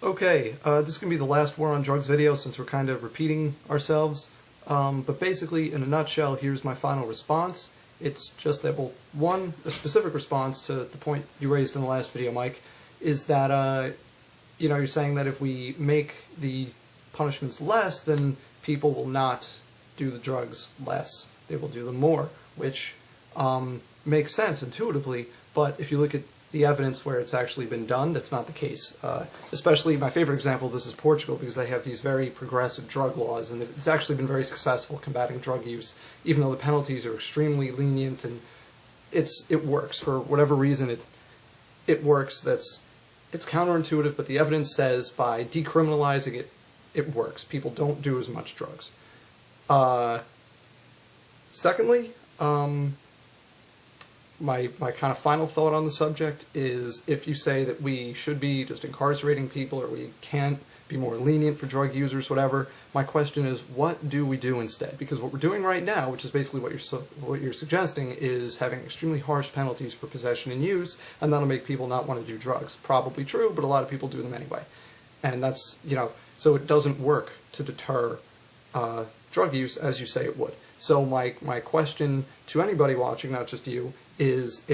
Okay, this is going to be the last War on Drugs video since we're kind of repeating ourselves. But basically, in a nutshell, here's my final response. It's just that, well, one, a specific response to the point you raised in the last video, Mike, is that, you're saying that if we make the punishments less, then people will not do the drugs less. They will do them more, which makes sense intuitively, but if you look at the evidence where it's actually been done, that's not the case. Especially, my favorite example of this is Portugal, because they have these very progressive drug laws, and it's actually been very successful combating drug use, even though the penalties are extremely lenient, and it works. For whatever reason, it works. It's counterintuitive, but the evidence says by decriminalizing it, it works. People don't do as much drugs. Secondly, my kind of final thought on the subject is, if you say that we should be just incarcerating people or we can't be more lenient for drug users, whatever, my question is, what do we do instead? Because what we're doing right now, which is basically what you're suggesting, is having extremely harsh penalties for possession and use, and that'll make people not want to do drugs. Probably true, but a lot of people do them anyway. And that's, so it doesn't work to deter drug use as you say it would. So my question to anybody watching, not just you, is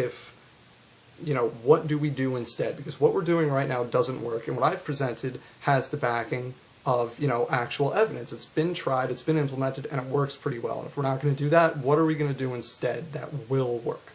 what do we do instead? Because what we're doing right now doesn't work, and what I've presented has the backing of, actual evidence. It's been tried, it's been implemented, and it works pretty well. And if we're not going to do that, what are we going to do instead that will work?